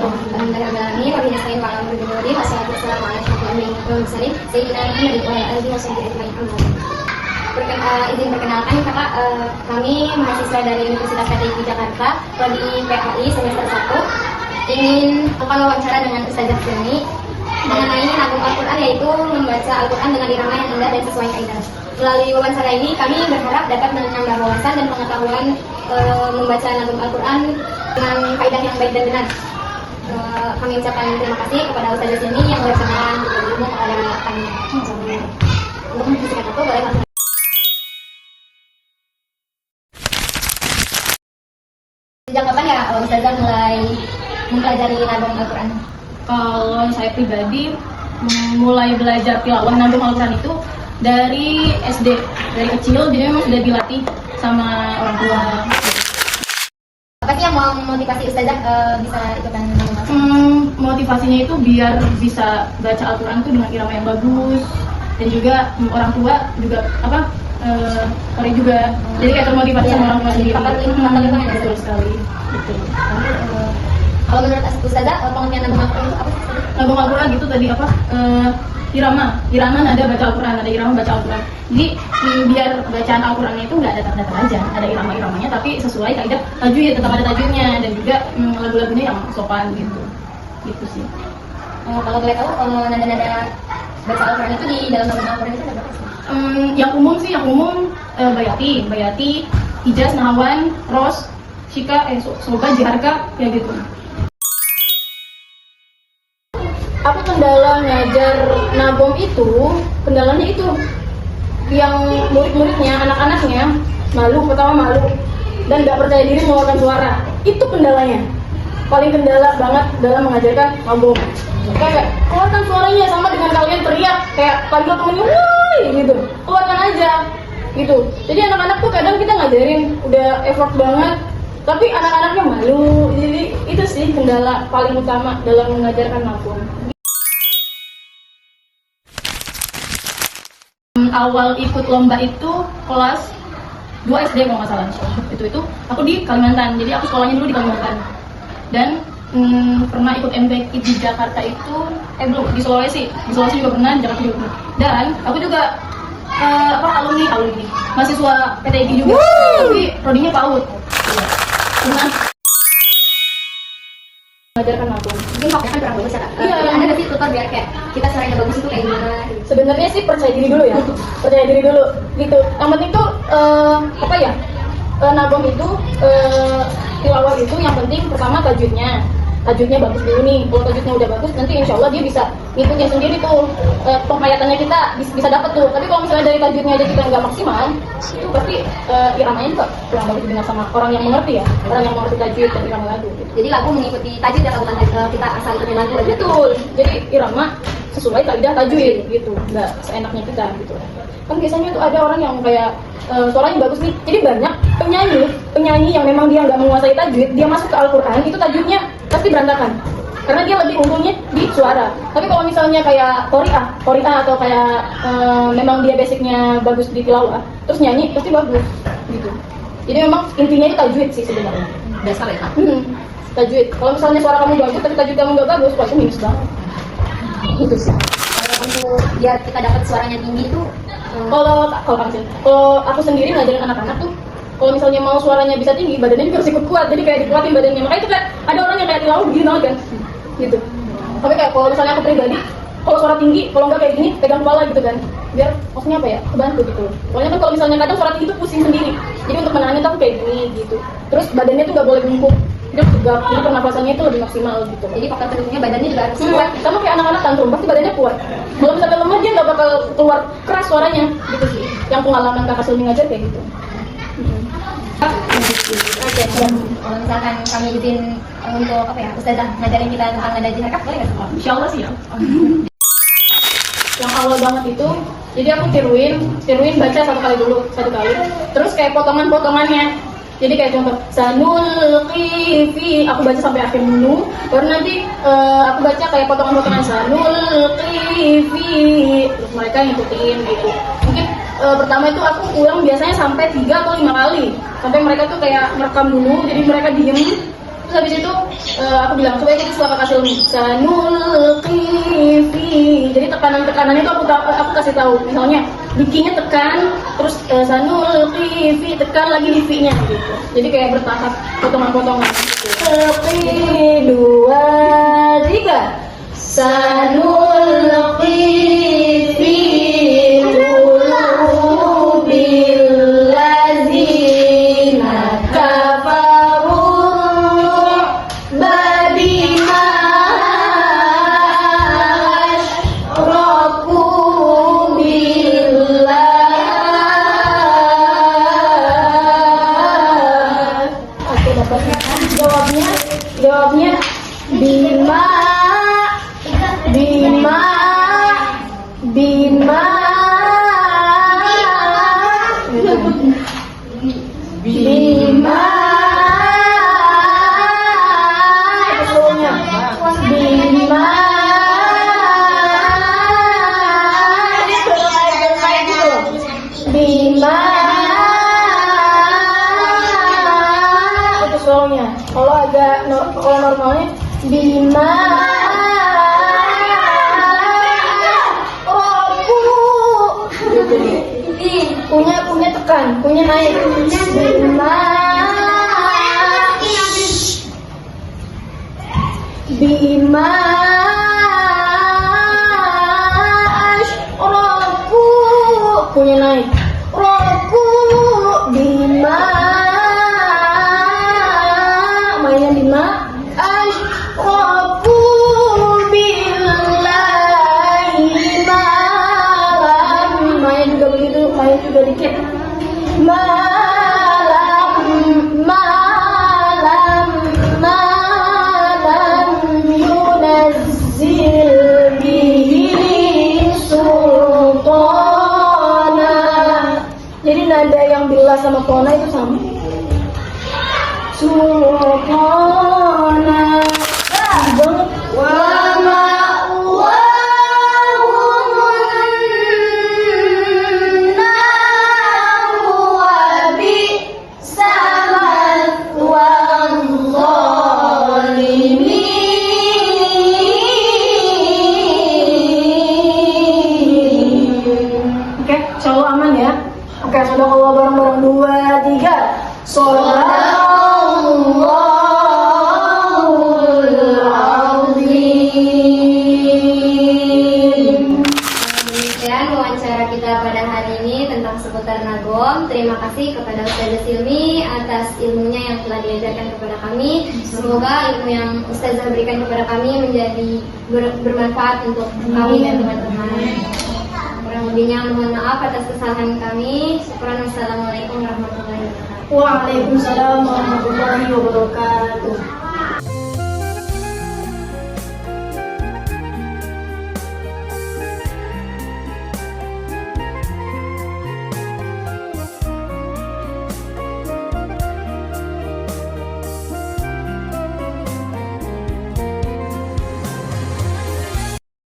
Alhamdulillah, wabillahi nasta'in wa ala amri bil ma'ruf wassalatu wassalamu ala asyrofil mursalin sayyidina Muhammadin wa ala alihi washabihi ajmain. Izin perkenalkan kakak, kami mahasiswa dari Universitas KTI Jakarta, prodi PAI semester 1, ingin melakukan wawancara dengan Ustazah Firni mengenai nabung Al-Quran, yaitu membaca Al-Quran dengan irama yang indah dan sesuai kaidah. Melalui wawancara ini kami berharap dapat menambah wawasan dan pengetahuan membaca nabung Al-Quran dengan kaidah yang baik dan benar. Kami ucapkan terima kasih kepada Ustazah Firni yang berkenan ilmu kepada kami. Untuk mempersiapkan itu boleh langsung. Sejak kapan ya Ustazah mulai mempelajari nabung Al-Quran? Kalau saya pribadi mulai belajar tilawah nabung Al-Quran itu dari SD, dari kecil, jadi memang sudah dilatih sama orang tua. Apa sih yang mau memotivasi Ustazah bisa ikutan nabung Al-Quran? Motivasinya itu biar bisa baca Al-Quran itu dengan irama yang bagus, dan juga orang tua juga Kori juga, jadi kayak termotivasi sama orang tua sendiri. Betul sekali. Betul. Kalau menurut Ustazah, pengertian nabung Al-Quran itu apa sih? Nabung Al-Quran itu tadi apa? Irama nada baca Al-Quran, ada irama baca Al-Quran. Jadi biar bacaan Al-Qurannya itu nggak datar-datar aja, ada irama-iramanya, tapi sesuai kaidah tajwid, tetap ada tajwidnya, dan juga lagu-lagunya yang sopan gitu. Gitu sih. Kalau boleh tahu, nada-nada baca Al-Quran itu di dalam nabung Al-Quran itu ada berapa sih? Yang umum bayati, hijaz, nahawan, ros, shika, soba, jiharka, kayak gitu. Aku kendala ngajar nabung itu, kendalanya itu yang murid-muridnya, anak-anaknya pertama malu dan nggak percaya diri mengeluarkan suara. Itu kendalanya, paling kendala banget dalam mengajarkan nabung. Kayak keluarkan suaranya sama dengan kalian teriak kayak panggil temennya, woi gitu, keluarkan aja gitu. Jadi anak-anak tuh kadang kita ngajarin udah effort banget, tapi anak-anaknya malu. Jadi itu sih kendala paling utama dalam mengajarkan nabung. Awal ikut lomba itu kelas 2 SD kalau nggak salah. Itu aku di Kalimantan, jadi aku sekolahnya dulu di Kalimantan. Dan pernah ikut MTQ di Jakarta itu, belum, di Sulawesi juga pernah, di Jakarta juga pernah. Dan aku juga alumni mahasiswa PTIG juga, tapi prodinya PAUD. Pernah mengajarkan nabung. Mungkin waktunya kan kurang bagus ya kak? Iya. Ada nggak sih tutor biar kayak kita suaranya bagus itu kayak gimana? Sebenarnya sih percaya diri dulu ya, percaya diri dulu gitu. Yang penting tuh nabung itu tilawah itu yang penting pertama tajwidnya bagus dulu nih. Kalau tajwidnya udah bagus, nanti insya Allah dia bisa ngitungnya sendiri tuh, penghayatannya kita bisa dapat tuh. Tapi kalau misalnya dari tajwidnya aja kita nggak maksimal, itu pasti iramanya juga kurang bagus didengar sama orang yang mengerti ya, orang yang mengerti tajwid dan irama lagu gitu. Jadi lagu mengikuti tajwid ya, bukan kita asal ikutin lagu aja. Betul, jadi irama sesuai kaidah tajwid gitu, nggak seenaknya kita gitu. Kan biasanya tuh ada orang yang kayak suaranya bagus nih, jadi banyak penyanyi yang memang dia nggak menguasai tajwid, dia masuk ke Al-Quran itu tajwidnya pasti berantakan karena dia lebih unggulnya di suara. Tapi kalau misalnya kayak Qori'ah atau kayak memang dia basicnya bagus di tilawah, terus nyanyi pasti bagus gitu. Jadi memang intinya itu tajwid sih sebenarnya. Dasar ya kak? Tajwid. Kalau misalnya suara kamu bagus tapi tajwid kamu nggak bagus, wah itu minus banget. Itu sih. Kalau untuk biar kita dapat suaranya tinggi tuh, Kalau aku sendiri ngajarin anak-anak tuh, kalau misalnya mau suaranya bisa tinggi, badannya juga harus ikut kuat. Jadi kayak dikuatin badannya. Makanya itu kayak ada orang yang kayak tilawah begini banget kan, gitu. Tapi kayak kalau misalnya aku pribadi, kalau suara tinggi, kalau nggak kayak gini, pegang kepala gitu kan, biar maksudnya apa ya, kebantu gitu. Pokoknya kan kalau misalnya kadang suara tinggi tuh pusing sendiri. Jadi untuk menahannya tuh kayak gini gitu. Terus badannya tuh nggak boleh bungkuk. Dia tegap, jadi pernapasannya itu lebih maksimal gitu. jadi faktor pendukungnya badannya juga harus kuat. Sama kayak anak-anak tantrum, pasti badannya kuat. Kalau misalnya lemah dia nggak bakal keluar keras suaranya, gitu sih. Yang pengalaman kakak Silmi ngajar kayak gitu. Oke, kalau misalkan kami bikin untuk Ustazah ngajarin kita tentang nada jiharkat, boleh nggak sih? Insya Allah sih ya. Yang awal banget itu, jadi aku tiruin baca satu kali. Terus kayak potongan-potongannya. Jadi kayak contoh sanulqi fi, aku baca sampai akhir dulu, baru nanti aku baca kayak potongan-potongan sanulqi fi, terus mereka ngikutin gitu. Mungkin pertama itu aku ulang biasanya sampai 3 atau 5 kali, sampai mereka tuh kayak merekam dulu, jadi mereka diem Terus habis itu aku bilang coba kita suka kasih ilmu sanulqi fi. Jadi tekanan itu aku kasih tahu. Misalnya di Q-nya tekan, terus sanulqi fi tekan lagi di V-nya gitu. Jadi kayak bertahap potongan-potongan. Satu, dua, tiga. Sanulqi fi qulubil ladzina kafaru bima asyraku billah. Oke, dapat. Jawabnya bima itu soalnya. Kalau normalnya bima punya tekan, punya naik. Bima asyraku punya naik. Roku bima mainnya bima asyraku billahi malam. Main juga begitu, main juga dikit. Malam yunazzil bihi sultana. Jadi nada yang bila sama kona itu sama. Sultana. Banget. Selalu aman ya. Oke, sudah kalau bareng-bareng 2, 3. Shallallahul azim. Demikian wawancara kita pada hari ini tentang seputar nagom. Terima kasih kepada Ustazah Silmi atas ilmunya yang telah diajarkan kepada kami. Semoga ilmu yang Ustazah berikan kepada kami menjadi bermanfaat untuk kami dan teman-teman. Kurang lebihnya mohon maaf atas kesalahan kami. Syukran. Wassalamualaikum warahmatullahi wabarakatuh. Waalaikumsalam warahmatullahi wabarakatuh.